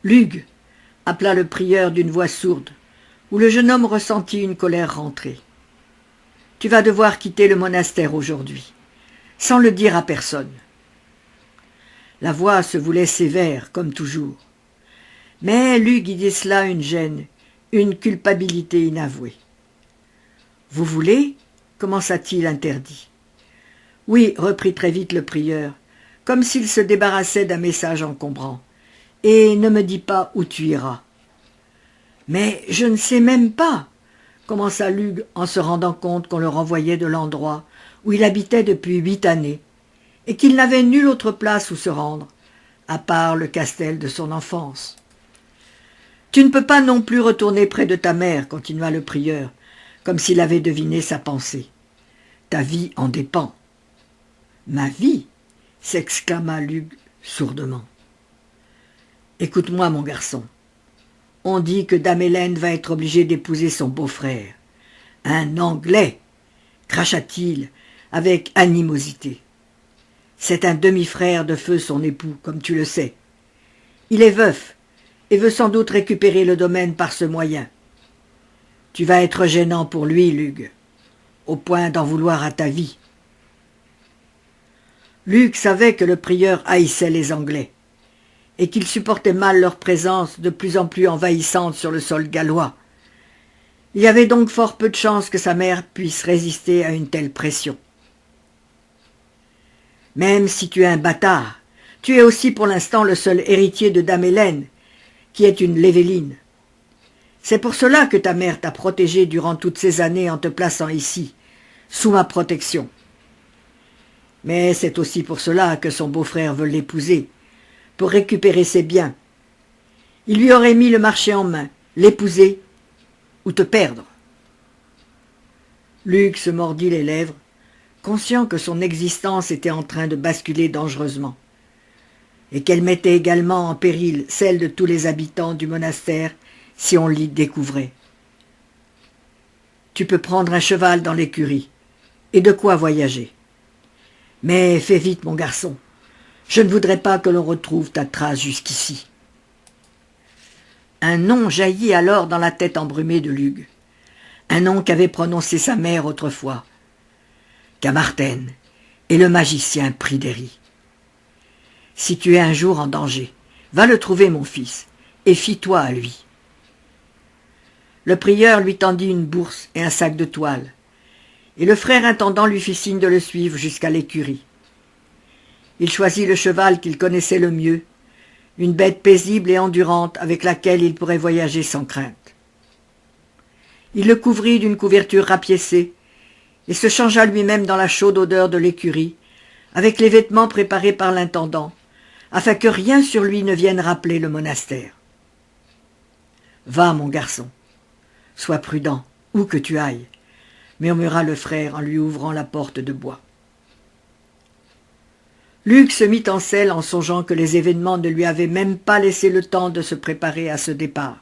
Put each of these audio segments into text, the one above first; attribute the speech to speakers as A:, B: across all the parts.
A: Lugue, appela le prieur d'une voix sourde, où le jeune homme ressentit une colère rentrée. Tu vas devoir quitter le monastère aujourd'hui, sans le dire à personne. La voix se voulait sévère, comme toujours. Mais Lugue y décela une gêne, une culpabilité inavouée. « Vous voulez » commença-t-il interdit. « Oui » reprit très vite le prieur, comme s'il se débarrassait d'un message encombrant. « Et ne me dis pas où tu iras. »« Mais je ne sais même pas » commença Lugue en se rendant compte qu'on le renvoyait de l'endroit où il habitait depuis 8 années et qu'il n'avait nulle autre place où se rendre, à part le castel de son enfance. « Tu ne peux pas non plus retourner près de ta mère, continua le prieur, comme s'il avait deviné sa pensée. Ta vie en dépend. »« Ma vie » s'exclama Lugue sourdement. « Écoute-moi, mon garçon. On dit que Dame Hélène va être obligée d'épouser son beau-frère. Un Anglais, cracha-t-il avec animosité. C'est un demi-frère de feu son époux, comme tu le sais. Il est veuf et veut sans doute récupérer le domaine par ce moyen. Tu vas être gênant pour lui, Lugue, au point d'en vouloir à ta vie. » Lugue savait que le prieur haïssait les Anglais et qu'il supportait mal leur présence de plus en plus envahissante sur le sol gallois. Il y avait donc fort peu de chances que sa mère puisse résister à une telle pression. « Même si tu es un bâtard, tu es aussi pour l'instant le seul héritier de Dame Hélène, qui est une Lévéline. C'est pour cela que ta mère t'a protégé durant toutes ces années en te plaçant ici, sous ma protection. Mais c'est aussi pour cela que son beau-frère veut l'épouser, pour récupérer ses biens. Il lui aurait mis le marché en main, l'épouser ou te perdre. » Lugue se mordit les lèvres, conscient que son existence était en train de basculer dangereusement, et qu'elle mettait également en péril celle de tous les habitants du monastère si on l'y découvrait. « Tu peux prendre un cheval dans l'écurie, et de quoi voyager. Mais fais vite, mon garçon, je ne voudrais pas que l'on retrouve ta trace jusqu'ici. » Un nom jaillit alors dans la tête embrumée de Lugue, un nom qu'avait prononcé sa mère autrefois. Camarthen et le magicien Pryderi. « Si tu es un jour en danger, va le trouver, mon fils, et fie-toi à lui. » Le prieur lui tendit une bourse et un sac de toile, et le frère intendant lui fit signe de le suivre jusqu'à l'écurie. Il choisit le cheval qu'il connaissait le mieux, une bête paisible et endurante avec laquelle il pourrait voyager sans crainte. Il le couvrit d'une couverture rapiécée et se changea lui-même dans la chaude odeur de l'écurie, avec les vêtements préparés par l'intendant, afin que rien sur lui ne vienne rappeler le monastère. « Va, mon garçon, sois prudent, où que tu ailles, » murmura le frère en lui ouvrant la porte de bois. Lugue se mit en selle en songeant que les événements ne lui avaient même pas laissé le temps de se préparer à ce départ.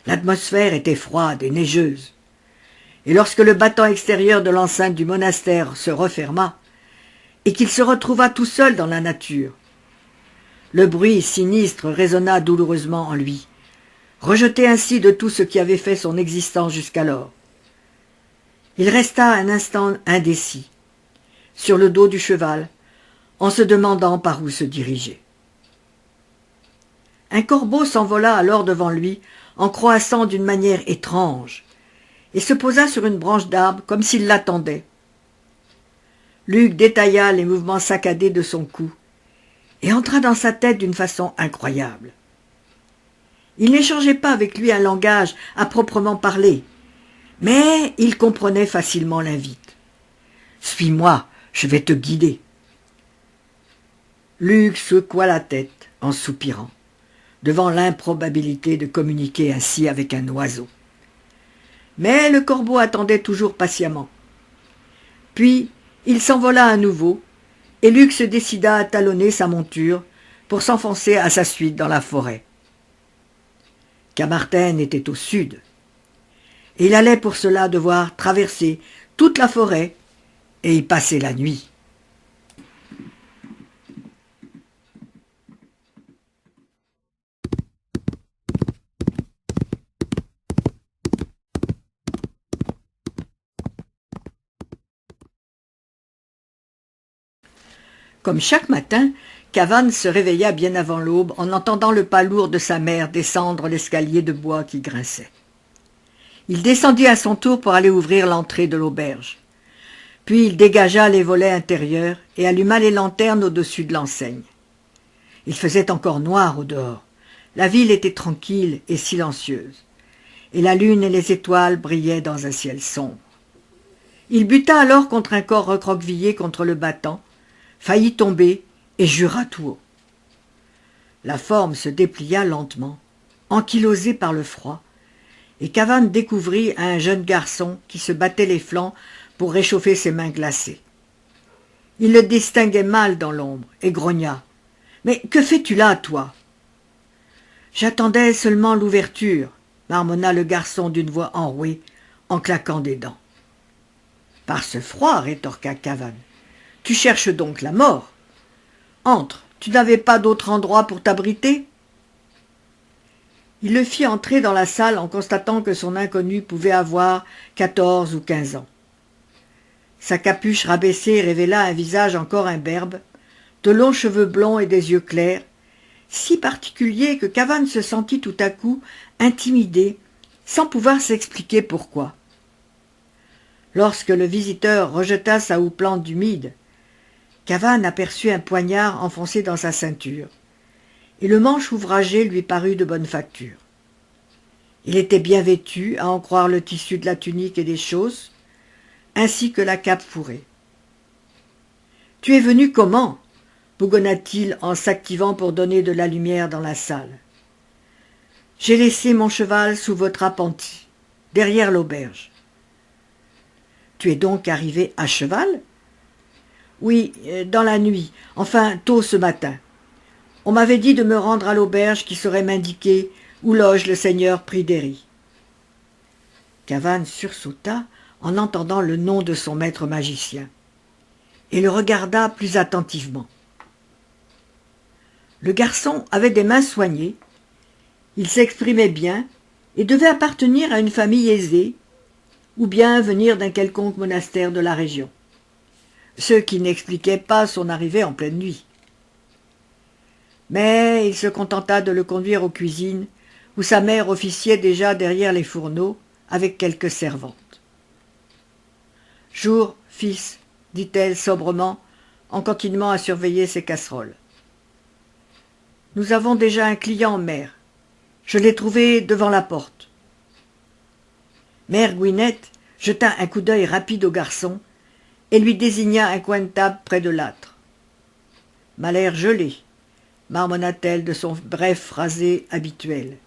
A: L'atmosphère était froide et neigeuse, et lorsque le battant extérieur de l'enceinte du monastère se referma, et qu'il se retrouva tout seul dans la nature, le bruit sinistre résonna douloureusement en lui, rejeté ainsi de tout ce qui avait fait son existence jusqu'alors. Il resta un instant indécis, sur le dos du cheval, en se demandant par où se diriger. Un corbeau s'envola alors devant lui, en croassant d'une manière étrange, et se posa sur une branche d'arbre comme s'il l'attendait. Lugue détailla les mouvements saccadés de son cou, et entra dans sa tête d'une façon incroyable. Il n'échangeait pas avec lui un langage à proprement parler, mais il comprenait facilement l'invite. « Suis-moi, je vais te guider. » Lugue secoua la tête en soupirant, devant l'improbabilité de communiquer ainsi avec un oiseau. Mais le corbeau attendait toujours patiemment. Puis il s'envola à nouveau, et Lugue se décida à talonner sa monture pour s'enfoncer à sa suite dans la forêt. Camarthen était au sud, et il allait pour cela devoir traverser toute la forêt et y passer la nuit. Comme chaque matin, Cavanne se réveilla bien avant l'aube en entendant le pas lourd de sa mère descendre l'escalier de bois qui grinçait. Il descendit à son tour pour aller ouvrir l'entrée de l'auberge. Puis il dégagea les volets intérieurs et alluma les lanternes au-dessus de l'enseigne. Il faisait encore noir au dehors. La ville était tranquille et silencieuse, et la lune et les étoiles brillaient dans un ciel sombre. Il buta alors contre un corps recroquevillé contre le battant, faillit tomber et jura tout haut. La forme se déplia lentement, ankylosée par le froid, et Cavanne découvrit un jeune garçon qui se battait les flancs pour réchauffer ses mains glacées. Il le distinguait mal dans l'ombre et grogna. « Mais que fais-tu là, toi ?»« J'attendais seulement l'ouverture, » marmonna le garçon d'une voix enrouée en claquant des dents. « Par ce froid, rétorqua Cavanne. Tu cherches donc la mort. Entre, tu n'avais pas d'autre endroit pour t'abriter ?» Il le fit entrer dans la salle en constatant que son inconnu pouvait avoir 14 ou 15 ans. Sa capuche rabaissée révéla un visage encore imberbe, de longs cheveux blonds et des yeux clairs, si particuliers que Cavanne se sentit tout à coup intimidé, sans pouvoir s'expliquer pourquoi. Lorsque le visiteur rejeta sa houppelande humide, Cavanne aperçut un poignard enfoncé dans sa ceinture, et le manche ouvragé lui parut de bonne facture. Il était bien vêtu, à en croire le tissu de la tunique et des chausses, ainsi que la cape fourrée. « Tu es venu comment ?» bougonna-t-il en s'activant pour donner de la lumière dans la salle. « J'ai laissé mon cheval sous votre appentis, derrière l'auberge. »« Tu es donc arrivé à cheval ?»« Oui, dans la nuit, enfin tôt ce matin. On m'avait dit de me rendre à l'auberge qui saurait m'indiquer où loge le seigneur Pryderi. » Cavanne sursauta en entendant le nom de son maître magicien, et le regarda plus attentivement. Le garçon avait des mains soignées, il s'exprimait bien et devait appartenir à une famille aisée, ou bien venir d'un quelconque monastère de la région, ce qui n'expliquait pas son arrivée en pleine nuit. Mais il se contenta de le conduire aux cuisines, où sa mère officiait déjà derrière les fourneaux avec quelques servantes. « Jour, fils, » dit-elle sobrement, en continuant à surveiller ses casseroles. « Nous avons déjà un client, mère. Je l'ai trouvé devant la porte. » Mère Gouinette jeta un coup d'œil rapide au garçon et lui désigna un coin de table près de l'âtre. « M'a l'air gelé, » marmonna-t-elle de son bref phrasé habituel.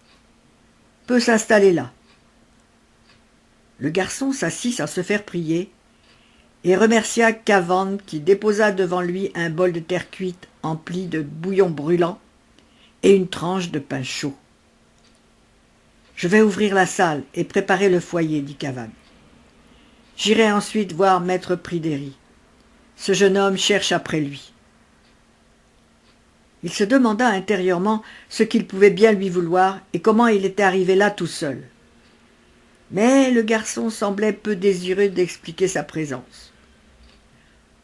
A: « Peut s'installer là. » Le garçon s'assit sans se faire prier et remercia Cavanne qui déposa devant lui un bol de terre cuite empli de bouillon brûlant et une tranche de pain chaud. « Je vais ouvrir la salle et préparer le foyer, » dit Cavanne. « J'irai ensuite voir maître Pryderi. Ce jeune homme cherche après lui. » Il se demanda intérieurement ce qu'il pouvait bien lui vouloir et comment il était arrivé là tout seul. Mais le garçon semblait peu désireux d'expliquer sa présence.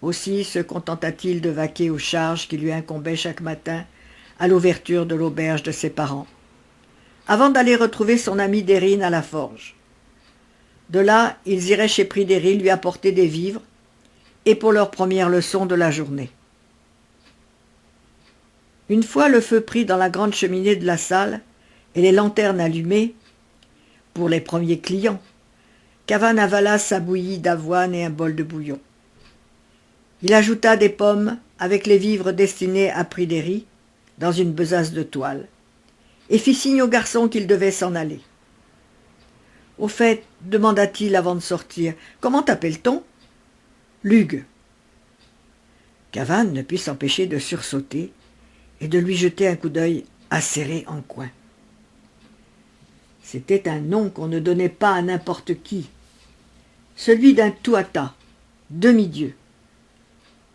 A: Aussi se contenta-t-il de vaquer aux charges qui lui incombaient chaque matin à l'ouverture de l'auberge de ses parents, avant d'aller retrouver son ami Dérine à la forge. De là, ils iraient chez Pryderi lui apporter des vivres et pour leur première leçon de la journée. Une fois le feu pris dans la grande cheminée de la salle et les lanternes allumées, pour les premiers clients, Cavanne avala sa bouillie d'avoine et un bol de bouillon. Il ajouta des pommes avec les vivres destinés à Pryderi dans une besace de toile, et fit signe au garçon qu'il devait s'en aller. « Au fait, » demanda-t-il avant de sortir, « comment t'appelle-t-on ?»« Lug. » Cavanne ne put s'empêcher de sursauter et de lui jeter un coup d'œil acéré en coin. C'était un nom qu'on ne donnait pas à n'importe qui, celui d'un Tuatha, demi-dieu.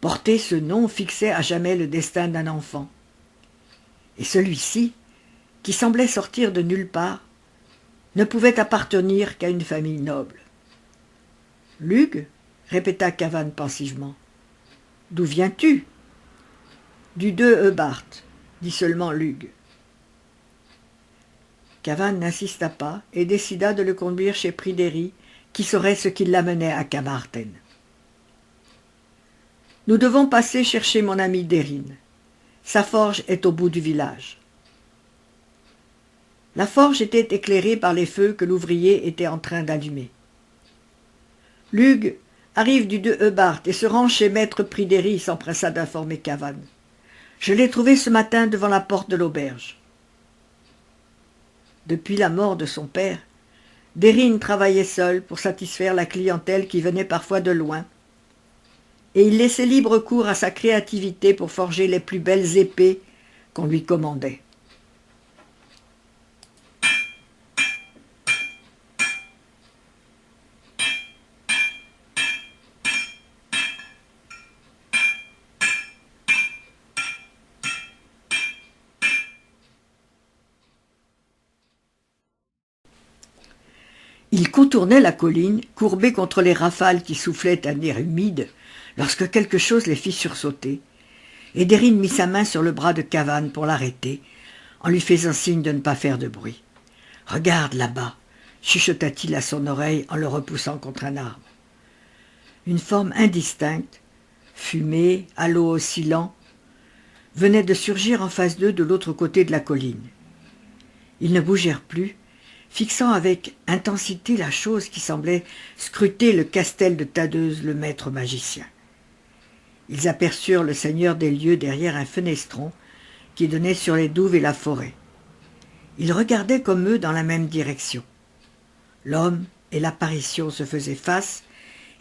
A: Porter ce nom fixait à jamais le destin d'un enfant. Et celui-ci, qui semblait sortir de nulle part, ne pouvait appartenir qu'à une famille noble. « Lug » répéta Cavanne pensivement. « D'où viens-tu » Du 2 Eubart, dit seulement Lug. Cavan n'insista pas et décida de le conduire chez Pryderi, qui saurait ce qui l'amenait à Carmarthen. Nous devons passer chercher mon ami Dérin. Sa forge est au bout du village. La forge était éclairée par les feux que l'ouvrier était en train d'allumer. Lug arrive du 2 Eubart et se rend chez maître Pryderi, s'empressa d'informer Cavan. Je l'ai trouvé ce matin devant la porte de l'auberge. Depuis la mort de son père, Dérin travaillait seul pour satisfaire la clientèle qui venait parfois de loin, et il laissait libre cours à sa créativité pour forger les plus belles épées qu'on lui commandait. Il contournait la colline, courbé contre les rafales qui soufflaient un air humide, lorsque quelque chose les fit sursauter, et Dérin mit sa main sur le bras de Cavan pour l'arrêter, en lui faisant signe de ne pas faire de bruit. « Regarde là-bas » chuchota-t-il à son oreille en le repoussant contre un arbre. Une forme indistincte, fumée, halo oscillant, venait de surgir en face d'eux de l'autre côté de la colline. Ils ne bougèrent plus, fixant avec intensité la chose qui semblait scruter le castel de Tadeuse, le maître magicien. Ils aperçurent le seigneur des lieux derrière un fenestron qui donnait sur les douves et la forêt. Ils regardaient comme eux dans la même direction. L'homme et l'apparition se faisaient face,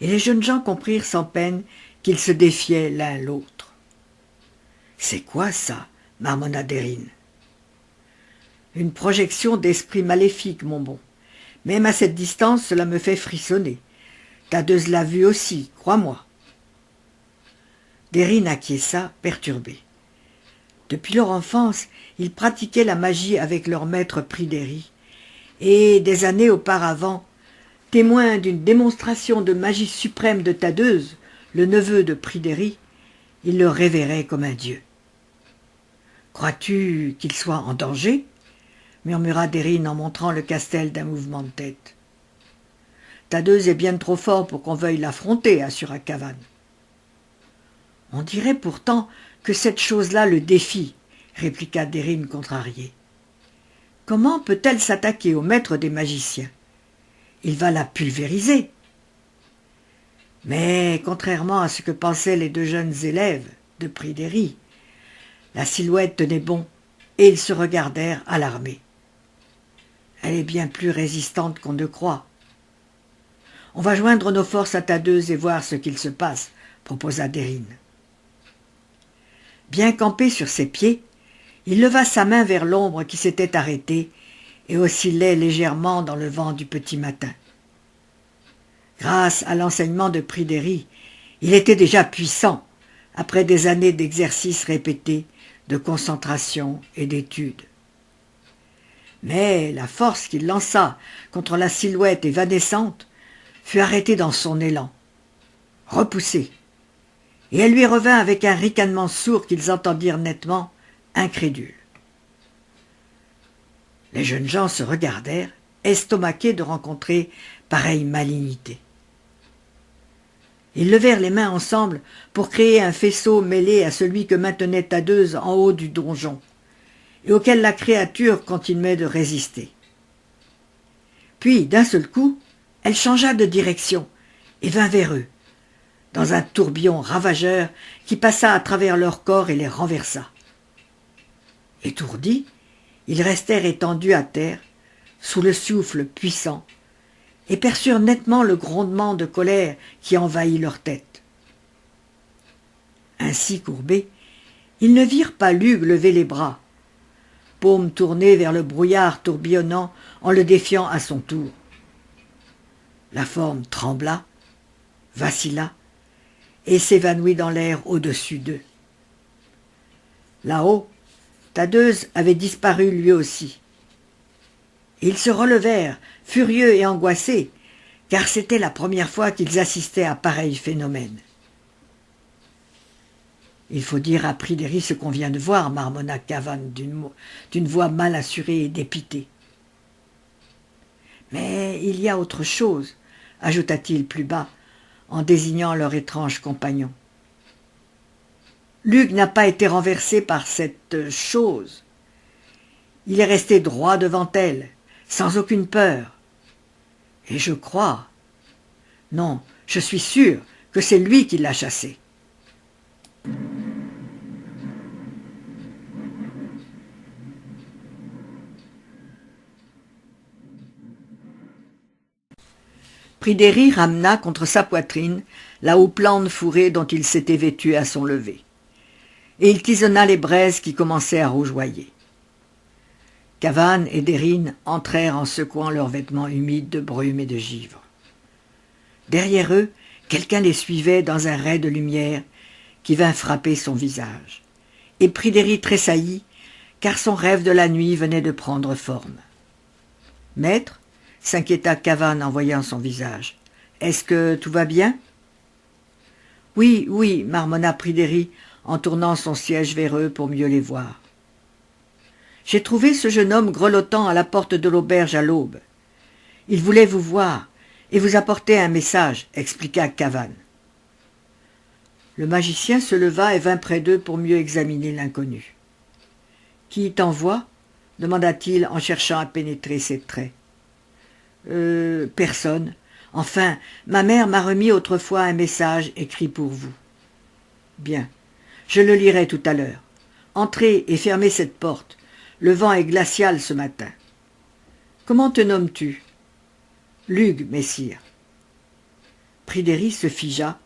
A: et les jeunes gens comprirent sans peine qu'ils se défiaient l'un l'autre. « C'est quoi ça ?» marmonna Dérin. « Une projection d'esprit maléfique, mon bon. Même à cette distance, cela me fait frissonner. Tadeuse l'a vu aussi, crois-moi. » Dérin acquiesça, perturbé. Depuis leur enfance, ils pratiquaient la magie avec leur maître Pryderi, et des années auparavant, témoin d'une démonstration de magie suprême de Tadeuse, le neveu de Pryderi, ils le révéraient comme un dieu. « Crois-tu qu'il soit en danger ?» murmura Dérin en montrant le castel d'un mouvement de tête. « Tadeuse est bien trop fort pour qu'on veuille l'affronter, » assura Cavan. « On dirait pourtant que cette chose-là le défie, » répliqua Dérin contrarié. « Comment peut-elle s'attaquer au maître des magiciens? Il va la pulvériser. » Mais, contrairement à ce que pensaient les deux jeunes élèves de Pryderi, la silhouette tenait bon, et ils se regardèrent alarmés. « Elle est bien plus résistante qu'on ne croit. »« On va joindre nos forces à Tadeuse et voir ce qu'il se passe, » proposa Dérin. Bien campé sur ses pieds, il leva sa main vers l'ombre qui s'était arrêtée et oscillait légèrement dans le vent du petit matin. Grâce à l'enseignement de Pryderi, il était déjà puissant, après des années d'exercices répétés, de concentration et d'étude. Mais la force qu'il lança contre la silhouette évanescente fut arrêtée dans son élan, repoussée, et elle lui revint avec un ricanement sourd qu'ils entendirent nettement, incrédules. Les jeunes gens se regardèrent, estomaqués de rencontrer pareille malignité. Ils levèrent les mains ensemble pour créer un faisceau mêlé à celui que maintenait Tadeuse en haut du donjon, et auquel la créature continuait de résister. Puis, d'un seul coup, elle changea de direction et vint vers eux, dans un tourbillon ravageur qui passa à travers leur corps et les renversa. Étourdis, ils restèrent étendus à terre, sous le souffle puissant, et perçurent nettement le grondement de colère qui envahit leur tête. Ainsi courbés, ils ne virent pas Lug lever les bras, paume tournée vers le brouillard tourbillonnant en le défiant à son tour. La forme trembla, vacilla, et s'évanouit dans l'air au-dessus d'eux. Là-haut, Tadeuse avait disparu lui aussi. Ils se relevèrent, furieux et angoissés, car c'était la première fois qu'ils assistaient à pareil phénomène. Il faut dire à Pryderi ce qu'on vient de voir, marmonna Cavan d'une voix mal assurée et dépitée. Mais il y a autre chose, ajouta-t-il plus bas, en désignant leur étrange compagnon. Lug n'a pas été renversé par cette chose. Il est resté droit devant elle, sans aucune peur. Et je crois, non, je suis sûr que c'est lui qui l'a chassé. Pryderi ramena contre sa poitrine la houppelande fourrée dont il s'était vêtu à son lever, et il tisonna les braises qui commençaient à rougeoyer. Cavan et Dérine entrèrent en secouant leurs vêtements humides de brume et de givre. Derrière eux, quelqu'un les suivait dans un rai de lumière qui vint frapper son visage, et Pryderi tressaillit, car son rêve de la nuit venait de prendre forme. « Maître » s'inquiéta Cavan en voyant son visage. « Est-ce que tout va bien ?»« Oui, oui, marmonna Pryderi en tournant son siège vers eux pour mieux les voir. « J'ai trouvé ce jeune homme grelottant à la porte de l'auberge à l'aube. Il voulait vous voir et vous apporter un message, » expliqua Cavan. Le magicien se leva et vint près d'eux pour mieux examiner l'inconnu. « Qui t'envoie » demanda-t-il en cherchant à pénétrer ses traits. « Personne. Enfin, ma mère m'a remis autrefois un message écrit pour vous. »« Bien, je le lirai tout à l'heure. Entrez et fermez cette porte. Le vent est glacial ce matin. »« Comment te nommes-tu ?»« Lug, messire. » Pryderi se figea,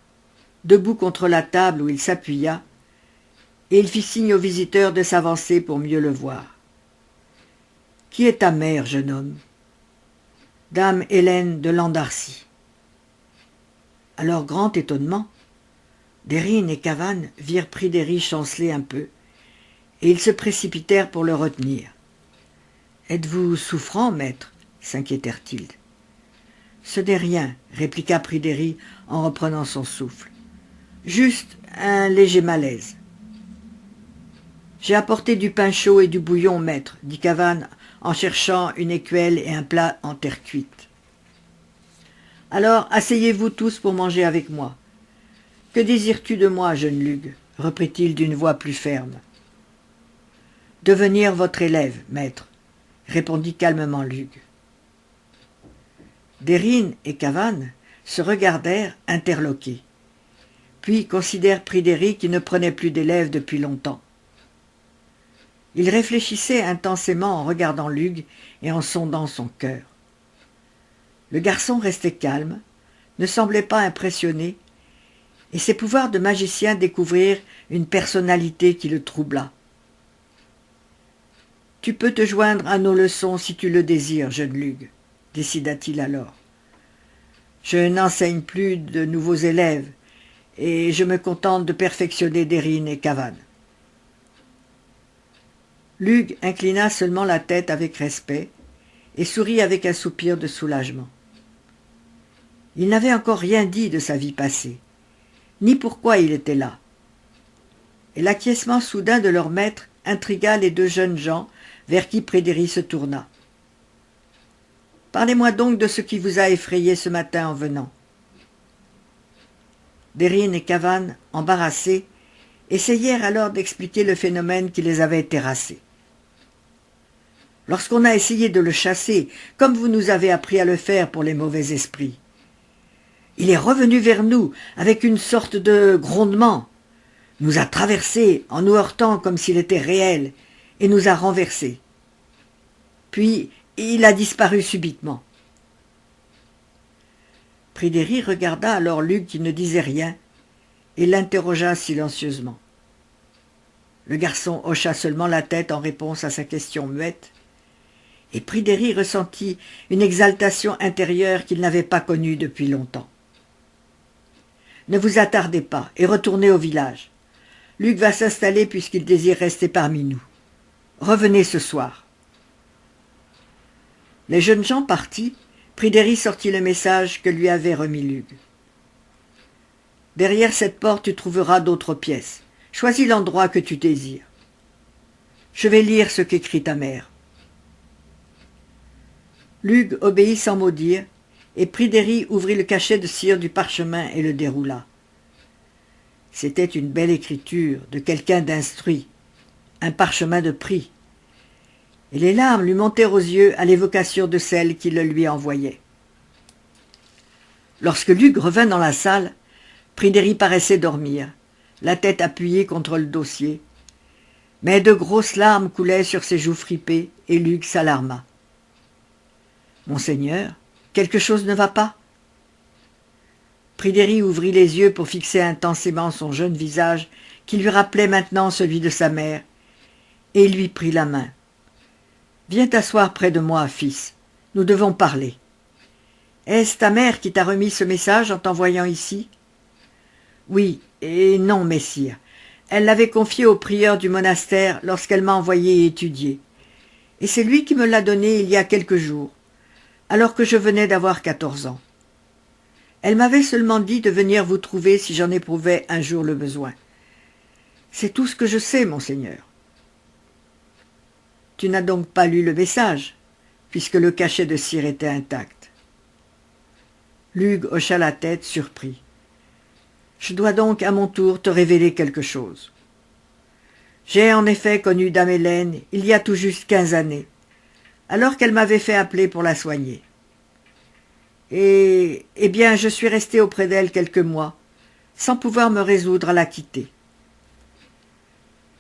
A: debout contre la table où il s'appuya, et il fit signe au visiteur de s'avancer pour mieux le voir. « Qui est ta mère, jeune homme ?»« Dame Hélène de Landarcy. » À leur grand étonnement, Dérine et Cavan virent Pryderi chanceler un peu, et ils se précipitèrent pour le retenir. « Êtes-vous souffrant, maître ?» s'inquiétèrent-ils. « Ce n'est rien, » répliqua Pryderi en reprenant son souffle. « Juste un léger malaise. »« J'ai apporté du pain chaud et du bouillon, maître, » dit Cavan en cherchant une écuelle et un plat en terre cuite. « Alors, asseyez-vous tous pour manger avec moi. Que désires-tu de moi, jeune Lug ?» reprit-il d'une voix plus ferme. « Devenir votre élève, maître, » répondit calmement Lug. Dérine et Cavan se regardèrent interloqués, puis considèrent Pryderi qui ne prenait plus d'élèves depuis longtemps. Il réfléchissait intensément en regardant Lug et en sondant son cœur. Le garçon restait calme, ne semblait pas impressionné, et ses pouvoirs de magicien découvrirent une personnalité qui le troubla. « Tu peux te joindre à nos leçons si tu le désires, jeune Lug, » décida-t-il alors. « Je n'enseigne plus de nouveaux élèves, et je me contente de perfectionner Dérine et Cavan. » Lug inclina seulement la tête avec respect et sourit avec un soupir de soulagement. Il n'avait encore rien dit de sa vie passée, ni pourquoi il était là. Et l'acquiescement soudain de leur maître intrigua les deux jeunes gens vers qui Pryderi se tourna. « Parlez-moi donc de ce qui vous a effrayé ce matin en venant. » Dérine et Cavan, embarrassés, essayèrent alors d'expliquer le phénomène qui les avait terrassés. « Lorsqu'on a essayé de le chasser, comme vous nous avez appris à le faire pour les mauvais esprits, il est revenu vers nous avec une sorte de grondement, nous a traversés en nous heurtant comme s'il était réel et nous a renversés. Puis il a disparu subitement. » Pryderi regarda alors Lug qui ne disait rien et l'interrogea silencieusement. Le garçon hocha seulement la tête en réponse à sa question muette, et Pryderi ressentit une exaltation intérieure qu'il n'avait pas connue depuis longtemps. « Ne vous attardez pas et retournez au village. Lug va s'installer puisqu'il désire rester parmi nous. Revenez ce soir. » Les jeunes gens partis, Pryderi sortit le message que lui avait remis Lug. « Derrière cette porte, tu trouveras d'autres pièces. Choisis l'endroit que tu désires. Je vais lire ce qu'écrit ta mère. » Lug obéit sans mot dire, et Pryderi ouvrit le cachet de cire du parchemin et le déroula. C'était une belle écriture de quelqu'un d'instruit, un parchemin de prix, et les larmes lui montèrent aux yeux à l'évocation de celle qui le lui envoyait. Lorsque Lug revint dans la salle, Pryderi paraissait dormir, la tête appuyée contre le dossier, mais de grosses larmes coulaient sur ses joues fripées, et Lug s'alarma. « Monseigneur, quelque chose ne va pas ?» Pryderi ouvrit les yeux pour fixer intensément son jeune visage, qui lui rappelait maintenant celui de sa mère, et il lui prit la main. « Viens t'asseoir près de moi, fils, nous devons parler. Est-ce ta mère qui t'a remis ce message en t'envoyant ici ?»« Oui et non, messire. Elle l'avait confié au prieur du monastère lorsqu'elle m'a envoyé étudier. Et c'est lui qui me l'a donné il y a quelques jours, alors que je venais d'avoir 14 ans. Elle m'avait seulement dit de venir vous trouver si j'en éprouvais un jour le besoin. C'est tout ce que je sais, monseigneur. » « Tu n'as donc pas lu le message, puisque le cachet de cire était intact. » Lug hocha la tête, surpris. « Je dois donc à mon tour te révéler quelque chose. J'ai en effet connu Dame Hélène il y a tout juste 15 années, alors qu'elle m'avait fait appeler pour la soigner. Et, eh bien, je suis resté auprès d'elle quelques mois, sans pouvoir me résoudre à la quitter.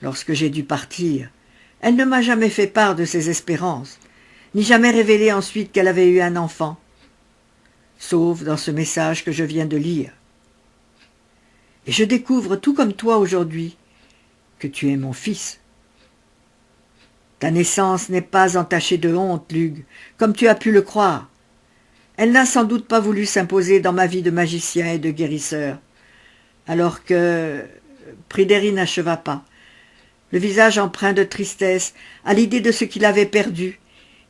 A: Lorsque j'ai dû partir, elle ne m'a jamais fait part de ses espérances, ni jamais révélé ensuite qu'elle avait eu un enfant, sauf dans ce message que je viens de lire. Et je découvre, tout comme toi aujourd'hui, que tu es mon fils. Ta naissance n'est pas entachée de honte, Lug, comme tu as pu le croire. Elle n'a sans doute pas voulu s'imposer dans ma vie de magicien et de guérisseur, alors que... » Pryderi n'acheva pas, le visage empreint de tristesse à l'idée de ce qu'il avait perdu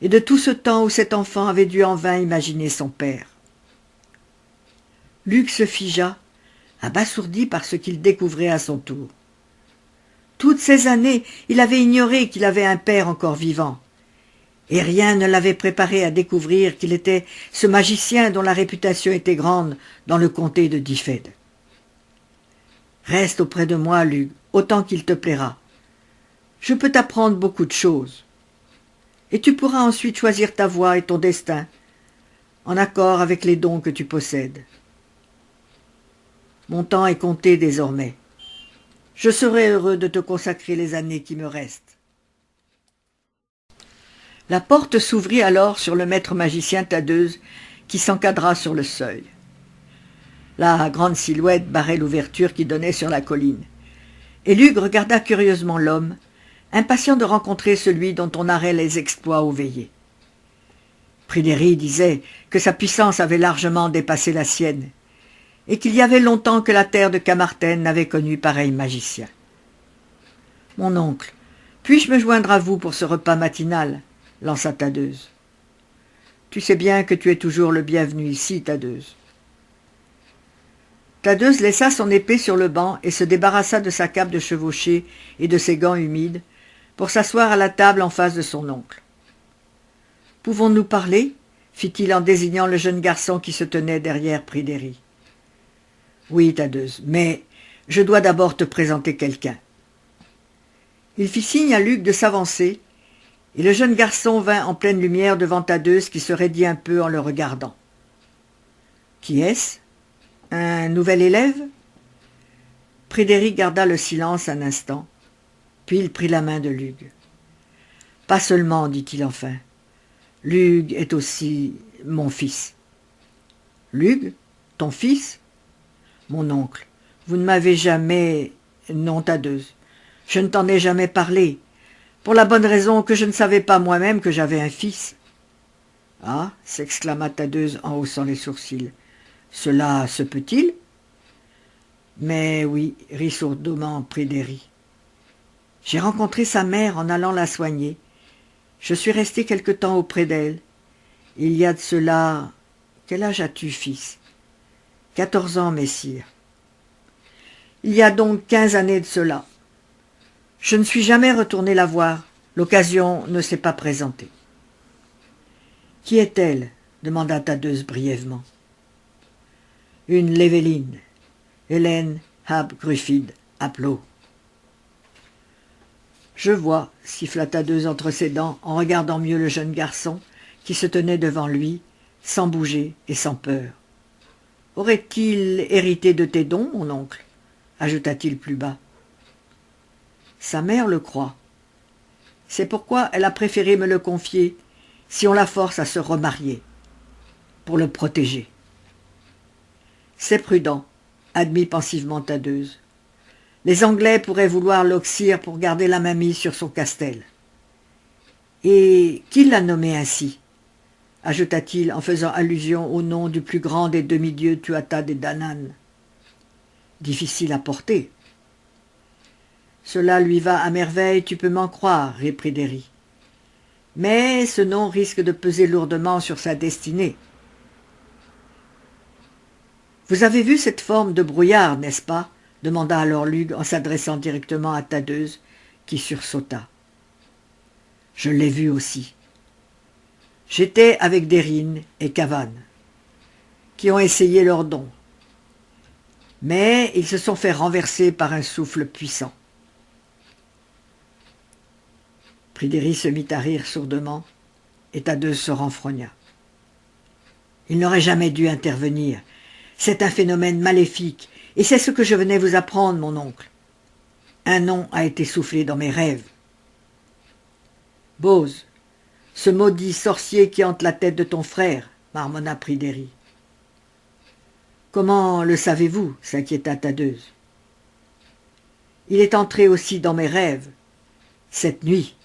A: et de tout ce temps où cet enfant avait dû en vain imaginer son père. Lug se figea, abasourdi par ce qu'il découvrait à son tour. Toutes ces années, il avait ignoré qu'il avait un père encore vivant, et rien ne l'avait préparé à découvrir qu'il était ce magicien dont la réputation était grande dans le comté de Dyfed. « Reste auprès de moi, Lug, autant qu'il te plaira. Je peux t'apprendre beaucoup de choses, et tu pourras ensuite choisir ta voie et ton destin, en accord avec les dons que tu possèdes. Mon temps est compté désormais. Je serai heureux de te consacrer les années qui me restent. » La porte s'ouvrit alors sur le maître magicien Tadeuse, qui s'encadra sur le seuil. La grande silhouette barrait l'ouverture qui donnait sur la colline, et Lug regarda curieusement l'homme, impatient de rencontrer celui dont on narrait les exploits aux veillées. Pryderi disait que sa puissance avait largement dépassé la sienne, et qu'il y avait longtemps que la terre de Camarthen n'avait connu pareil magicien. « Mon oncle, puis-je me joindre à vous pour ce repas matinal ?» lança Tadeuse. « Tu sais bien que tu es toujours le bienvenu ici, Tadeuse. » Tadeuse laissa son épée sur le banc et se débarrassa de sa cape de chevauché et de ses gants humides pour s'asseoir à la table en face de son oncle. « Pouvons-nous parler ?» fit-il en désignant le jeune garçon qui se tenait derrière Pryderi. « Oui, Tadeuse, mais je dois d'abord te présenter quelqu'un. » Il fit signe à Lug de s'avancer, et le jeune garçon vint en pleine lumière devant Tadeuse qui se raidit un peu en le regardant. « Qui est-ce? Un nouvel élève ?» Pryderi garda le silence un instant, puis il prit la main de Lug. « Pas seulement, dit-il enfin. Lug est aussi mon fils. »« Lug, ton fils ? Mon oncle, vous ne m'avez jamais... Non, Tadeuse, je ne t'en ai jamais parlé, pour la bonne raison que je ne savais pas moi-même que j'avais un fils. »« Ah » s'exclama Tadeuse en haussant les sourcils. « Cela se peut-il ?»« Mais oui, » rit sourdement Pryderi. « J'ai rencontré sa mère en allant la soigner. Je suis resté quelque temps auprès d'elle. Il y a de cela... Quel âge as-tu, fils ? 14 ans, messire. Il y a donc 15 années de cela. Je ne suis jamais retourné la voir. L'occasion ne s'est pas présentée. Qui est-elle? Demanda Tadeuse brièvement. Une Léveline, Hélène Hab Gruffydd ap Lo. Je vois, siffla Tadeuse entre ses dents en regardant mieux le jeune garçon qui se tenait devant lui, sans bouger et sans peur. Aurait-il hérité de tes dons, mon oncle? Ajouta-t-il plus bas. Sa mère le croit. C'est pourquoi elle a préféré me le confier, si on la force à se remarier, pour le protéger. C'est prudent, admit pensivement Tadeuse. Les Anglais pourraient vouloir l'oxyre pour garder la mamie sur son castel. Et qui l'a nommé ainsi? Ajouta-t-il en faisant allusion au nom du plus grand des demi-dieux Tuatha Dé Danann. Difficile à porter. Cela lui va à merveille, tu peux m'en croire, reprit Derry. Mais ce nom risque de peser lourdement sur sa destinée. Vous avez vu cette forme de brouillard, n'est-ce pas? Demanda alors Lugh en s'adressant directement à Tadeuse, qui sursauta. Je l'ai vu aussi. J'étais avec Derryn et Cavan, qui ont essayé leurs dons. Mais ils se sont fait renverser par un souffle puissant. Pryderi se mit à rire sourdement, et Tadeuse se renfrogna. Il n'aurait jamais dû intervenir. C'est un phénomène maléfique, et c'est ce que je venais vous apprendre, mon oncle. Un nom a été soufflé dans mes rêves. Bose, ce maudit sorcier qui hante la tête de ton frère, marmonna Pryderi. Comment le savez-vous? S'inquiéta Tadeuse. Il est entré aussi dans mes rêves, cette nuit,